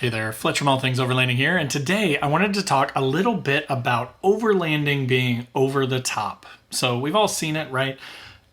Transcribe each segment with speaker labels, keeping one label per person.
Speaker 1: Hey there, Fletcher from All Things Overlanding here, and today I wanted to talk a little bit about overlanding being over the top. So we've all seen it, right?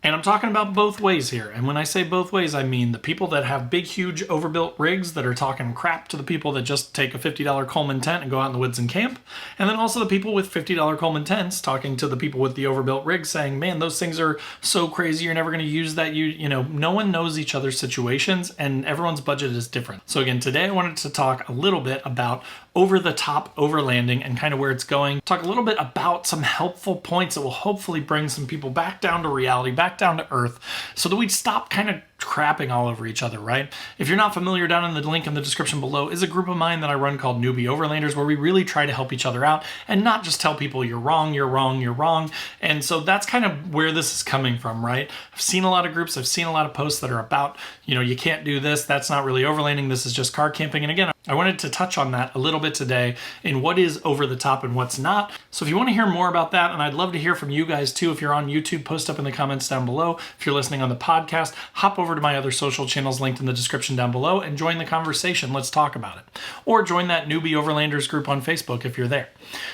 Speaker 1: And I'm talking about both ways here. And when I say both ways, I mean the people that have big, huge, overbuilt rigs that are talking crap to the people that just take a $50 Coleman tent and go out in the woods and camp. And then also the people with $50 Coleman tents talking to the people with the overbuilt rigs saying, man, those things are so crazy, you're never going to use that. You know, no one knows each other's situations and everyone's budget is different. So again, today I wanted to talk a little bit about over-the-top overlanding and kind of where it's going. Talk a little bit about some helpful points that will hopefully bring some people back down to reality, back down to earth, so that we stop kind of crapping all over each other, right? If you're not familiar, down in the link in the description below is a group of mine that I run called Newbie Overlanders, where we really try to help each other out and not just tell people you're wrong, you're wrong, you're wrong. And so that's kind of where this is coming from, right? I've seen a lot of groups, I've seen a lot of posts that are about, you can't do this, that's not really overlanding, this is just car camping. And again, I wanted to touch on that a little bit today in what is over the top and what's not. So if you want to hear more about that, and I'd love to hear from you guys too, if you're on YouTube, post up in the comments down below. If you're listening on the podcast, hop over to my other social channels linked in the description down below and join the conversation. Let's talk about it. Or join that Newbie Overlanders group on Facebook if you're there.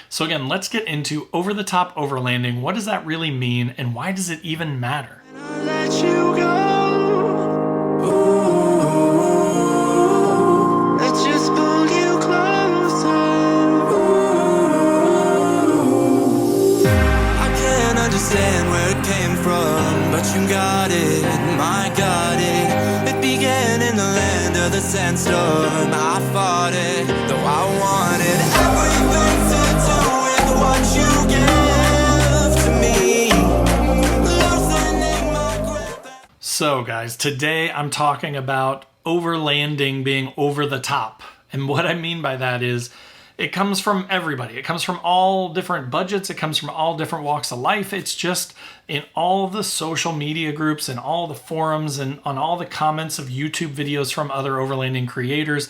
Speaker 1: So again, let's get into over the top overlanding. What does that really mean and why does it even matter?
Speaker 2: Let you go. Where it came from, but you got it, my got it. It began in the land of the sandstorm. I fought it, though I wanted everything to do with what you give to me. Loosening my grip.
Speaker 1: So guys, today I'm talking about overlanding being over the top. And what I mean by that is it comes from everybody. It comes from all different budgets. It comes from all different walks of life. It's just in all the social media groups and all the forums and on all the comments of YouTube videos from other overlanding creators.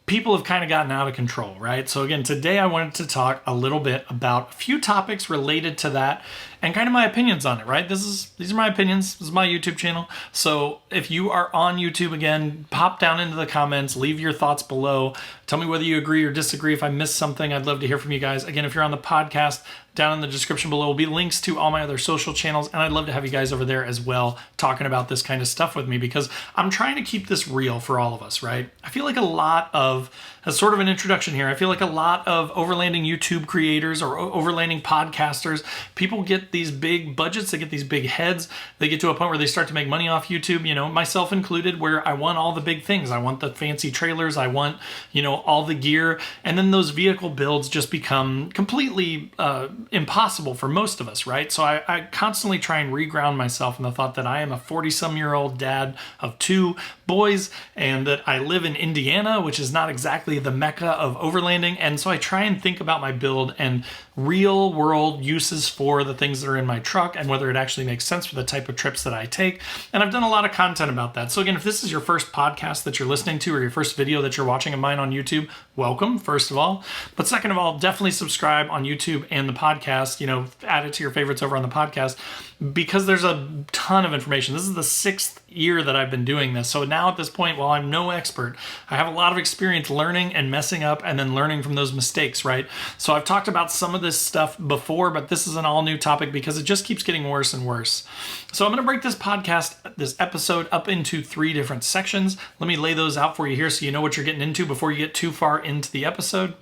Speaker 1: People have kind of gotten out of control, right? So again, today I wanted to talk a little bit about a few topics related to that and kind of my opinions on it, right? These are my opinions. This is my YouTube channel. So if you are on YouTube, again, pop down into the comments, leave your thoughts below. Tell me whether you agree or disagree. If I missed something, I'd love to hear from you guys. Again, if you're on the podcast, down in the description below will be links to all my other social channels, and I'd love to have you guys over there as well talking about this kind of stuff with me because I'm trying to keep this real for all of us, right? I feel like as sort of an introduction here, I feel like a lot of overlanding YouTube creators or overlanding podcasters, people get these big budgets, they get these big heads, they get to a point where they start to make money off YouTube, myself included, where I want all the big things. I want the fancy trailers, I want, all the gear, and then those vehicle builds just become completely impossible for most of us, right? So I constantly try and reground myself in the thought that I am a 40-some-year-old dad of 2 boys and that I live in Indiana, which is not exactly the mecca of overlanding. And so I try and think about my build and real world uses for the things that are in my truck and whether it actually makes sense for the type of trips that I take. And I've done a lot of content about that. So again, if this is your first podcast that you're listening to or your first video that you're watching of mine on YouTube, welcome, first of all. But second of all, definitely subscribe on YouTube and the podcast, add it to your favorites over on the podcast because there's a ton of information. This is the 6th year that I've been doing this. So now at this point, while I'm no expert, I have a lot of experience learning and messing up and then learning from those mistakes, right? So I've talked about some of this stuff before, but this is an all new topic because it just keeps getting worse and worse. So I'm going to break this episode up into 3 different sections. Let me lay those out for you here so you know what you're getting into before you get too far into the episode.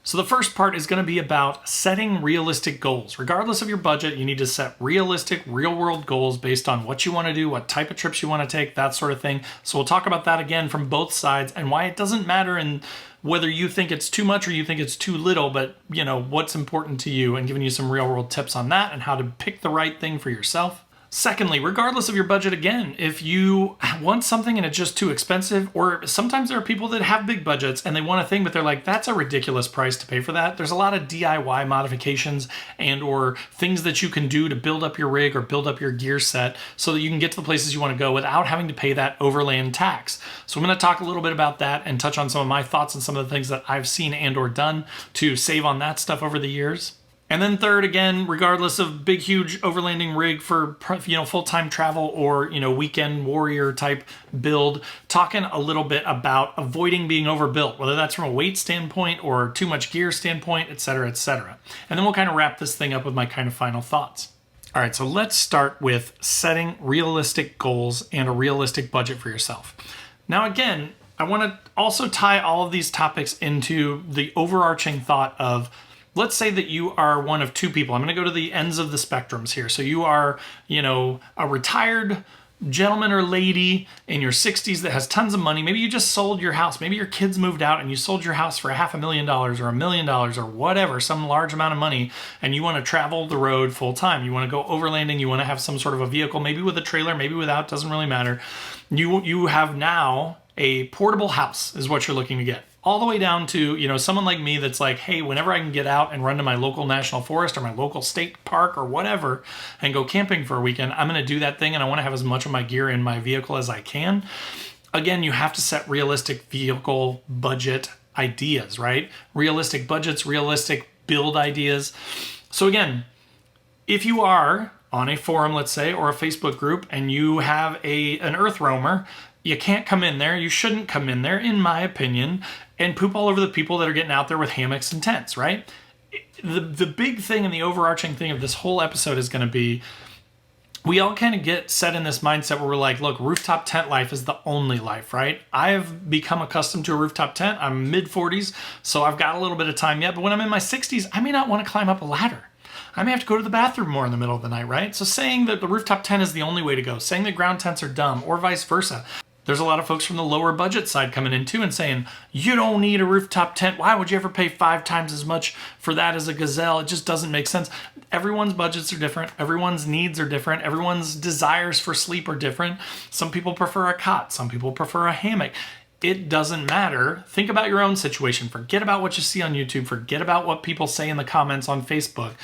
Speaker 1: So the first part is going to be about setting realistic goals. Regardless of your budget, you need to set realistic, real-world goals based on what you want to do, what type of trips you want to take, that sort of thing. So we'll talk about that again from both sides and why it doesn't matter and whether you think it's too much or you think it's too little, but what's important to you and giving you some real-world tips on that and how to pick the right thing for yourself. Secondly, regardless of your budget, again, if you want something and it's just too expensive, or sometimes there are people that have big budgets and they want a thing, but they're like, that's a ridiculous price to pay for that. There's a lot of DIY modifications and or things that you can do to build up your rig or build up your gear set so that you can get to the places you want to go without having to pay that overland tax. So I'm going to talk a little bit about that and touch on some of my thoughts and some of the things that I've seen and or done to save on that stuff over the years. And then third, again, regardless of big, huge overlanding rig for, full-time travel or, weekend warrior type build, talking a little bit about avoiding being overbuilt, whether that's from a weight standpoint or too much gear standpoint, et cetera, et cetera. And then we'll kind of wrap this thing up with my kind of final thoughts. All right, so let's start with setting realistic goals and a realistic budget for yourself. Now, again, I want to also tie all of these topics into the overarching thought of, let's say that you are one of two people. I'm going to go to the ends of the spectrums here. So you are, a retired gentleman or lady in your 60s that has tons of money. Maybe you just sold your house. Maybe your kids moved out and you sold your house for $500,000 or $1 million or whatever, some large amount of money, and you want to travel the road full time. You want to go overlanding. You want to have some sort of a vehicle, maybe with a trailer, maybe without, doesn't really matter. You have now a portable house is what you're looking to get. All the way down to, someone like me that's like, hey, whenever I can get out and run to my local national forest or my local state park or whatever and go camping for a weekend, I'm going to do that thing, and I want to have as much of my gear in my vehicle as I can. Again, you have to set realistic vehicle budget ideas, right? Realistic budgets, realistic build ideas. So again, if you are on a forum, let's say, or a Facebook group, and you have an earth roamer, you can't come in there, you shouldn't come in there, in my opinion, and poop all over the people that are getting out there with hammocks and tents, right? The big thing and the overarching thing of this whole episode is going to be, we all kind of get set in this mindset where we're like, look, rooftop tent life is the only life, right? I've become accustomed to a rooftop tent. I'm mid-40s, so I've got a little bit of time yet, but when I'm in my 60s, I may not want to climb up a ladder. I may have to go to the bathroom more in the middle of the night, right? So saying that the rooftop tent is the only way to go, saying that ground tents are dumb, or vice versa. There's a lot of folks from the lower budget side coming in too and saying, you don't need a rooftop tent. Why would you ever pay 5 times as much for that as a Gazelle? It just doesn't make sense. Everyone's budgets are different. Everyone's needs are different. Everyone's desires for sleep are different. Some people prefer a cot. Some people prefer a hammock. It doesn't matter. Think about your own situation. Forget about what you see on YouTube. Forget about what people say in the comments on Facebook.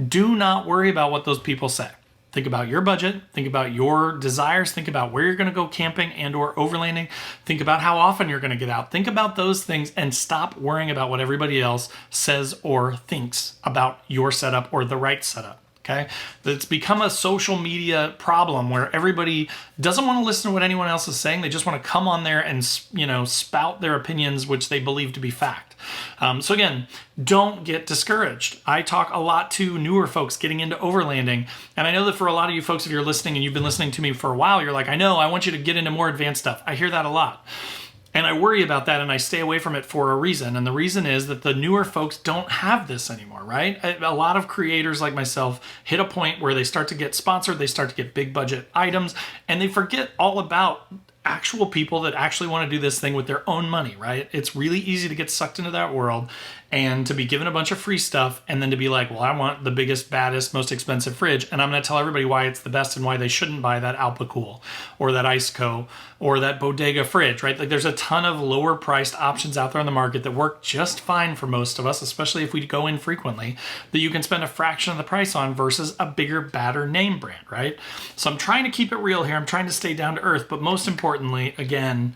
Speaker 1: Do not worry about what those people say. Think about your budget, think about your desires, think about where you're going to go camping and or overlanding, think about how often you're going to get out. Think about those things and stop worrying about what everybody else says or thinks about your setup or the right setup. Okay? It's become a social media problem where everybody doesn't want to listen to what anyone else is saying. They just want to come on there and, spout their opinions, which they believe to be fact. So again, don't get discouraged. I talk a lot to newer folks getting into overlanding. And I know that for a lot of you folks, if you're listening and you've been listening to me for a while, you're like, I know, I want you to get into more advanced stuff. I hear that a lot. And I worry about that and I stay away from it for a reason. And the reason is that the newer folks don't have this anymore, right? A lot of creators like myself hit a point where they start to get sponsored, they start to get big budget items, and they forget all about actual people that actually want to do this thing with their own money, right? It's really easy to get sucked into that world and to be given a bunch of free stuff and then to be like, well, I want the biggest, baddest, most expensive fridge, and I'm going to tell everybody why it's the best and why they shouldn't buy that Alpacool or that Iceco or that Bodega fridge, right? Like there's a ton of lower priced options out there on the market that work just fine for most of us, especially if we go in frequently, that you can spend a fraction of the price on versus a bigger, badder name brand, right? So I'm trying to keep it real here. I'm trying to stay down to earth, but most importantly, again,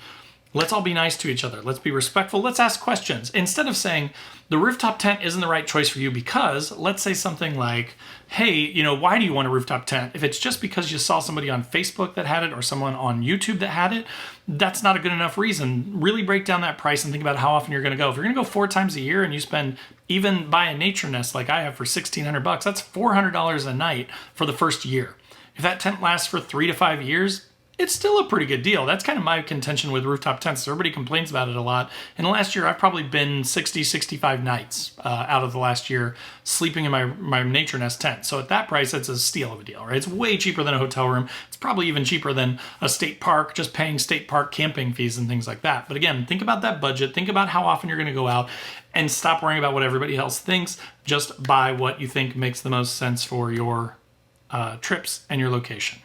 Speaker 1: let's all be nice to each other. Let's be respectful. Let's ask questions. Instead of saying the rooftop tent isn't the right choice for you because, let's say something like, hey, why do you want a rooftop tent? If it's just because you saw somebody on Facebook that had it or someone on YouTube that had it, that's not a good enough reason. Really break down that price and think about how often you're going to go. If you're going to go 4 times a year and you spend, even buy a nature nest like I have for $1,600, that's $400 a night for the first year. If that tent lasts for 3 to 5 years, it's still a pretty good deal. That's kind of my contention with rooftop tents. Everybody complains about it a lot. In the last year, I've probably been 60, 65 nights out of the last year sleeping in my nature nest tent. So at that price, it's a steal of a deal, right? It's way cheaper than a hotel room. It's probably even cheaper than a state park, just paying state park camping fees and things like that. But again, think about that budget. Think about how often you're going to go out and stop worrying about what everybody else thinks. Just buy what you think makes the most sense for your trips and your location.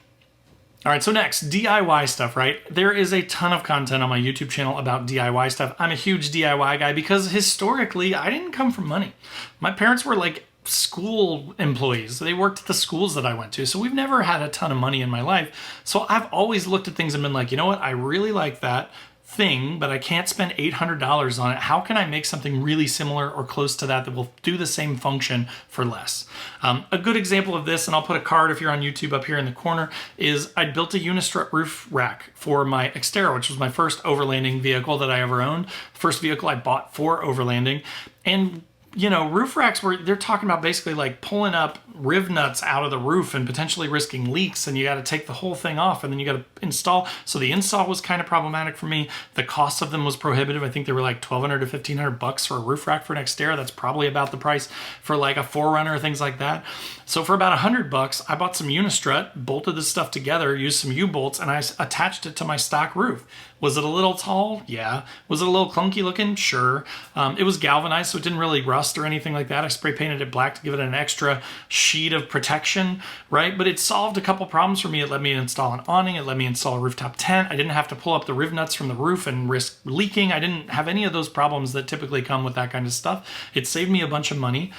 Speaker 1: All right, so next, DIY stuff, right? There is a ton of content on my YouTube channel about DIY stuff. I'm a huge DIY guy because historically, I didn't come from money. My parents were like school employees. They worked at the schools that I went to. So we've never had a ton of money in my life. So I've always looked at things and been like, you know what? I really like that. thing, but I can't spend $800 on it. How can I make something really similar or close to that will do the same function for less? A good example of this, and I'll put a card if you're on YouTube up here in the corner, is I built a unistrut roof rack for my Xterra, which was my first overlanding vehicle that I ever owned. First vehicle I bought for overlanding. And you know, roof racks they're talking about basically like pulling up riv nuts out of the roof and potentially risking leaks, and you got to take the whole thing off and then you got to install. So the install was kind of problematic for me. The cost of them was prohibitive. I think they were like $1,200 to $1,500 for a roof rack for an Xterra. That's probably about the price for like a 4Runner, things like that. So for about $100, I bought some unistrut, bolted this stuff together, used some U-bolts, and I attached it to my stock roof. Was it a little tall? Yeah. Was it a little clunky looking? Sure. It was galvanized, so it didn't really rust or anything like that. I spray painted it black to give it an extra sheet of protection, right? But it solved a couple problems for me. It let me install an awning. It let me install a rooftop tent. I didn't have to pull up the riv nuts from the roof and risk leaking. I didn't have any of those problems that typically come with that kind of stuff. It saved me a bunch of money.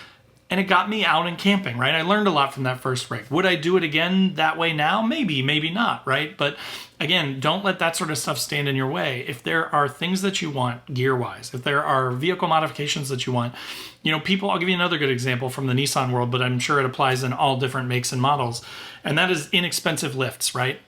Speaker 1: And it got me out and camping, right? I learned a lot from that first rig. Would I do it again that way now? Maybe, maybe not, right? But again, don't let that sort of stuff stand in your way. If there are things that you want gear-wise, if there are vehicle modifications that you want, you know, I'll give you another good example from the Nissan world, but I'm sure it applies in all different makes and models. And that is inexpensive lifts, right?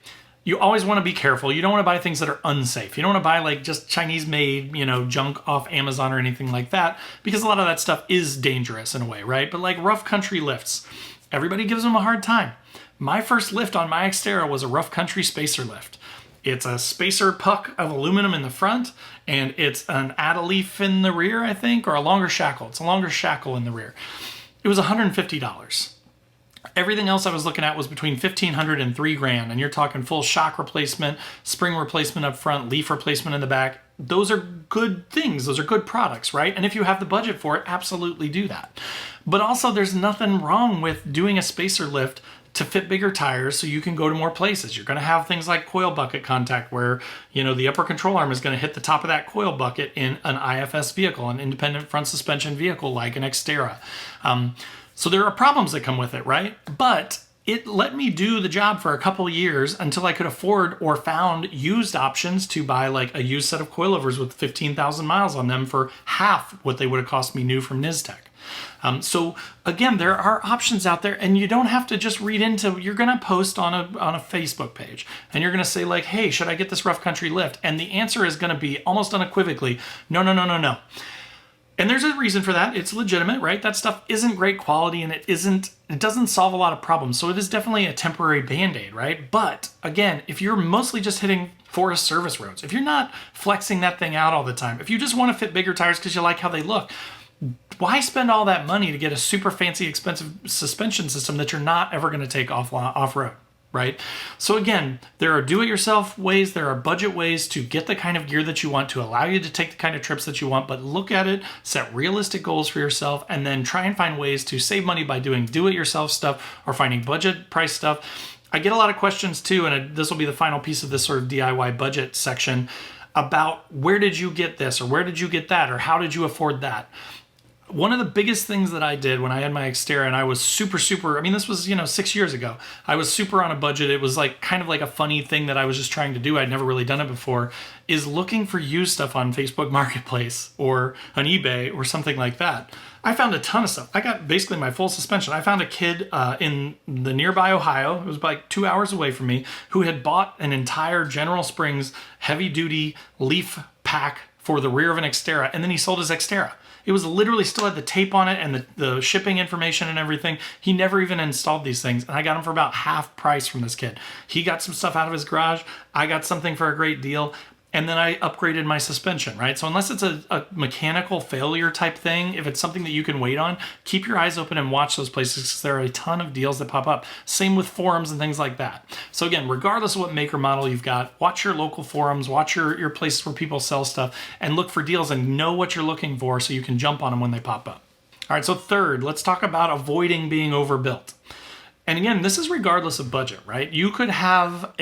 Speaker 1: You always want to be careful. You don't want to buy things that are unsafe. You don't want to buy like just Chinese made, you know, junk off Amazon or anything like that, because a lot of that stuff is dangerous in a way, right? But like rough country lifts, everybody gives them a hard time. My first lift on my Xterra was a rough country spacer lift. It's a spacer puck of aluminum in the front, and it's an add-a-leaf in the rear, I think, or a longer shackle. It's a longer shackle in the rear. It was $150. Everything else I was looking at was between $1,500 and $3,000, and you're talking full shock replacement, spring replacement up front, leaf replacement in the back. Those are good things. Those are good products, right? And if you have the budget for it, absolutely do that. But also, there's nothing wrong with doing a spacer lift to fit bigger tires so you can go to more places. You're going to have things like coil bucket contact where, you know, the upper control arm is going to hit the top of that coil bucket in an IFS vehicle, an independent front suspension vehicle like an Xterra. So there are problems that come with it, right? But it let me do the job for a couple years until I could afford or found used options to buy like a used set of coilovers with 15,000 miles on them for half what they would have cost me new from Niztec. So again, there are options out there, and you don't have to just read into. You're going to post on a Facebook page, and you're going to say like, "Hey, should I get this rough country lift?" And the answer is going to be almost unequivocally, "No, no, no, no, no." And there's a reason for that. It's legitimate, right? That stuff isn't great quality, and it doesn't solve a lot of problems. So it is definitely a temporary Band-Aid, right? But again, if you're mostly just hitting forest service roads, if you're not flexing that thing out all the time, if you just want to fit bigger tires because you like how they look, why spend all that money to get a super fancy, expensive suspension system that you're not ever going to take off-road? Right? So again, there are do-it-yourself ways, there are budget ways to get the kind of gear that you want to allow you to take the kind of trips that you want, but look at it, set realistic goals for yourself, and then try and find ways to save money by doing do-it-yourself stuff or finding budget price stuff. I get a lot of questions too, and this will be the final piece of this sort of DIY budget section, about where did you get this, or where did you get that, or how did you afford that? One of the biggest things that I did when I had my Xterra, and I was super, I mean, this was, 6 years ago. I was super on a budget. It was like kind of like a funny thing that I was just trying to do. I'd never really done it before, is looking for used stuff on Facebook Marketplace or on eBay or something like that. I found a ton of stuff. I got basically my full suspension. I found a kid in the nearby Ohio, it was like 2 hours away from me, who had bought an entire General Springs heavy-duty leaf pack for the rear of an Xterra, and then he sold his Xterra. It was literally still had the tape on it and the shipping information and everything. He never even installed these things, and I got them for about half price from this kid. He got some stuff out of his garage. I got something for a great deal. And then I upgraded my suspension, right? So unless it's a mechanical failure type thing, if it's something that you can wait on, keep your eyes open and watch those places, because there are a ton of deals that pop up. Same with forums and things like that. So again, regardless of what make or model you've got, watch your local forums, watch your places where people sell stuff, and look for deals and know what you're looking for so you can jump on them when they pop up. All right, so third, let's talk about avoiding being overbuilt. And again, this is regardless of budget, right? You could have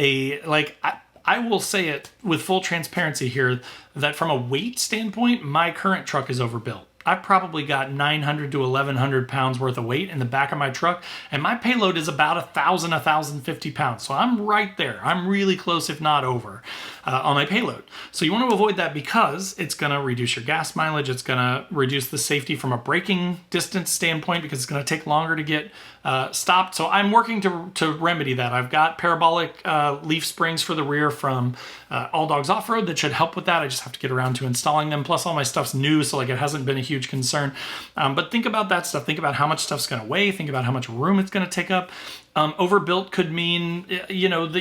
Speaker 1: I will say it with full transparency here that from a weight standpoint, my current truck is overbuilt. I've probably got 900 to 1100 pounds worth of weight in the back of my truck, and my payload is about 1,050 pounds. So I'm right there. I'm really close, if not over, on my payload. So you want to avoid that because it's going to reduce your gas mileage. It's going to reduce the safety from a braking distance standpoint because it's going to take longer to get stopped. So I'm working to remedy that. I've got parabolic leaf springs for the rear from All Dogs Off-Road that should help with that. I just have to get around to installing them. Plus all my stuff's new, so like it hasn't been a huge concern. But think about that stuff. Think about how much stuff's going to weigh. Think about how much room it's going to take up. Overbuilt could mean, that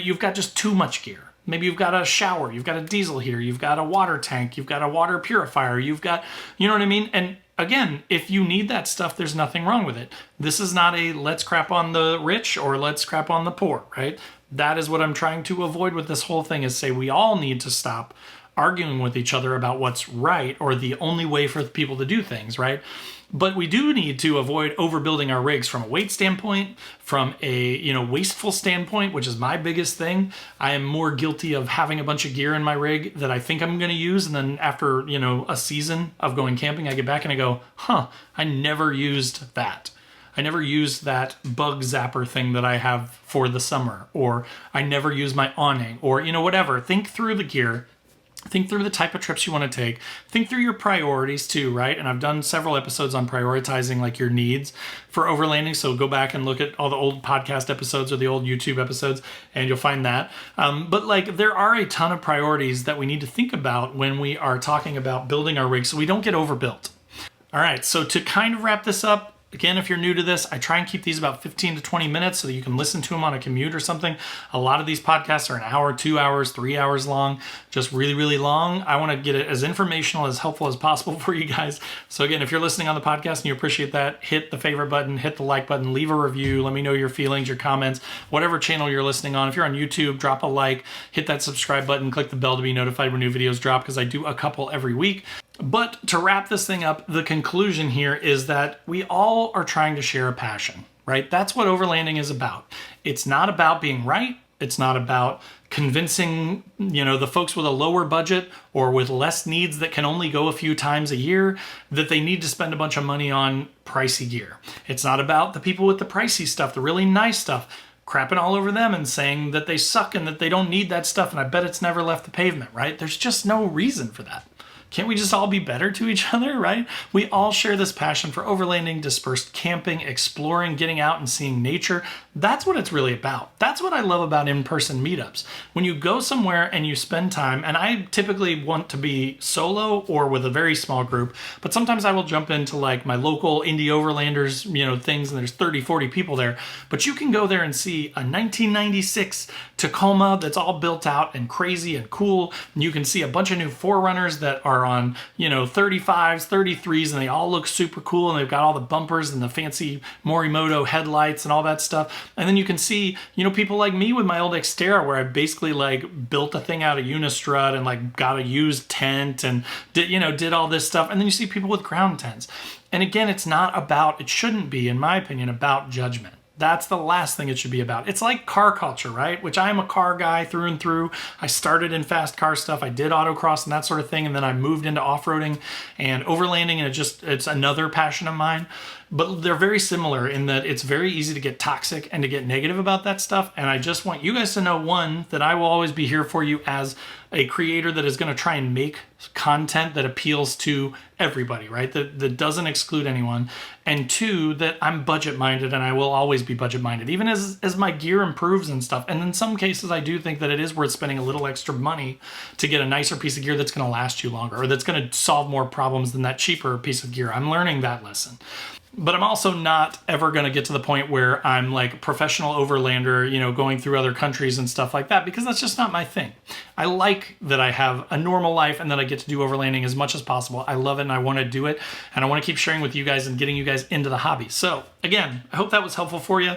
Speaker 1: you've got just too much gear. Maybe you've got a shower, you've got a diesel heater, you've got a water tank, you've got a water purifier, you've got, you know what I mean? And again, if you need that stuff, there's nothing wrong with it. This is not a let's crap on the rich or let's crap on the poor, right? That is what I'm trying to avoid with this whole thing, is say we all need to stop arguing with each other about what's right or the only way for people to do things, right? But we do need to avoid overbuilding our rigs from a weight standpoint, from a wasteful standpoint, which is my biggest thing. I am more guilty of having a bunch of gear in my rig that I think I'm going to use, and then after a season of going camping, I get back and I go, I never used that. I never used that bug zapper thing that I have for the summer, or I never used my awning, or whatever. Think through the gear. Think through the type of trips you want to take. Think through your priorities too, right? And I've done several episodes on prioritizing like your needs for overlanding. So go back and look at all the old podcast episodes or the old YouTube episodes and you'll find that. But like there are a ton of priorities that we need to think about when we are talking about building our rig so we don't get overbuilt. All right, so to kind of wrap this up, again, if you're new to this, I try and keep these about 15 to 20 minutes so that you can listen to them on a commute or something. A lot of these podcasts are an hour, 2 hours, 3 hours long, just really, really long. I want to get it as informational, as helpful as possible for you guys. So again, if you're listening on the podcast and you appreciate that, hit the favorite button, hit the like button, leave a review. Let me know your feelings, your comments, whatever channel you're listening on. If you're on YouTube, drop a like, hit that subscribe button, click the bell to be notified when new videos drop because I do a couple every week. But to wrap this thing up, the conclusion here is that we all are trying to share a passion, right? That's what overlanding is about. It's not about being right. It's not about convincing, the folks with a lower budget or with less needs that can only go a few times a year that they need to spend a bunch of money on pricey gear. It's not about the people with the pricey stuff, the really nice stuff, crapping all over them and saying that they suck and that they don't need that stuff. And I bet it's never left the pavement, right? There's just no reason for that. Can't we just all be better to each other, right? We all share this passion for overlanding, dispersed camping, exploring, getting out and seeing nature. That's what it's really about. That's what I love about in-person meetups. When you go somewhere and you spend time, and I typically want to be solo or with a very small group, but sometimes I will jump into like my local indie overlanders, things, and there's 30, 40 people there. But you can go there and see a 1996 Tacoma that's all built out and crazy and cool. And you can see a bunch of new Forerunners that are on 35s, 33s, and they all look super cool, and they've got all the bumpers and the fancy Morimoto headlights and all that stuff. And then you can see people like me with my old Xterra, where I basically like built a thing out of Unistrut and like got a used tent and did all this stuff. And then you see people with ground tents. And again, it shouldn't be, in my opinion, about judgment. That's the last thing it should be about. It's like car culture, right? Which I'm a car guy through and through. I started in fast car stuff. I did autocross and that sort of thing. And then I moved into off-roading and overlanding. And it's another passion of mine. But they're very similar in that it's very easy to get toxic and to get negative about that stuff. And I just want you guys to know, one, that I will always be here for you as a creator that is going to try and make content that appeals to everybody, right? That doesn't exclude anyone. And two, that I'm budget minded and I will always be budget minded, even as my gear improves and stuff. And in some cases, I do think that it is worth spending a little extra money to get a nicer piece of gear that's going to last you longer or that's going to solve more problems than that cheaper piece of gear. I'm learning that lesson. But I'm also not ever going to get to the point where I'm like a professional overlander, going through other countries and stuff like that, because that's just not my thing. I like that I have a normal life and that I get to do overlanding as much as possible. I love it and I want to do it. And I want to keep sharing with you guys and getting you guys into the hobby. So again, I hope that was helpful for you.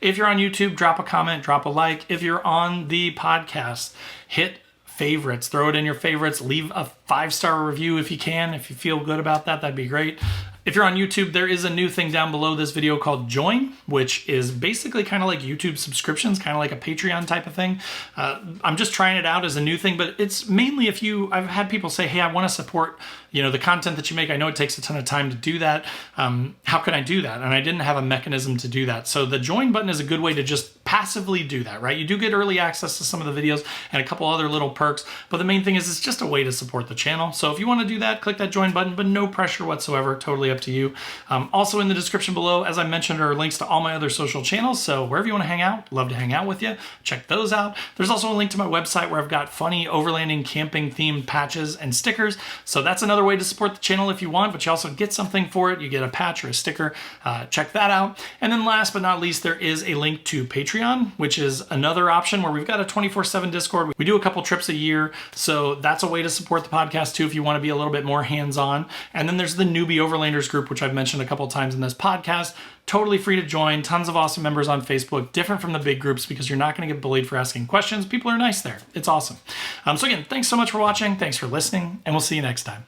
Speaker 1: If you're on YouTube, drop a comment, drop a like. If you're on the podcast, hit favorites, throw it in your favorites, leave a 5-star review if you can. If you feel good about that, that'd be great. If you're on YouTube, there is a new thing down below this video called Join, which is basically kind of like YouTube subscriptions, kind of like a Patreon type of thing. I'm just trying it out as a new thing, but it's mainly I've had people say, hey, I want to support, the content that you make. I know it takes a ton of time to do that. How can I do that? And I didn't have a mechanism to do that. So the join button is a good way to just passively do that, right? You do get early access to some of the videos and a couple other little perks, but the main thing is it's just a way to support the channel. So if you want to do that, click that join button, but no pressure whatsoever, totally up to you. Also in the description below, as I mentioned, are links to all my other social channels. So wherever you want to hang out, love to hang out with you. Check those out. There's also a link to my website where I've got funny overlanding camping themed patches and stickers. So that's another way to support the channel if you want, but you also get something for it. You get a patch or a sticker. Check that out. And then last but not least, there is a link to Patreon, which is another option where we've got a 24/7 Discord. We do a couple trips a year. So that's a way to support the podcast too if you want to be a little bit more hands-on. And then there's the Newbie Overlanders group, which I've mentioned a couple times in this podcast. Totally free to join. Tons of awesome members on Facebook, different from the big groups because you're not going to get bullied for asking questions. People are nice there. It's awesome. So again, thanks so much for watching. Thanks for listening, and we'll see you next time.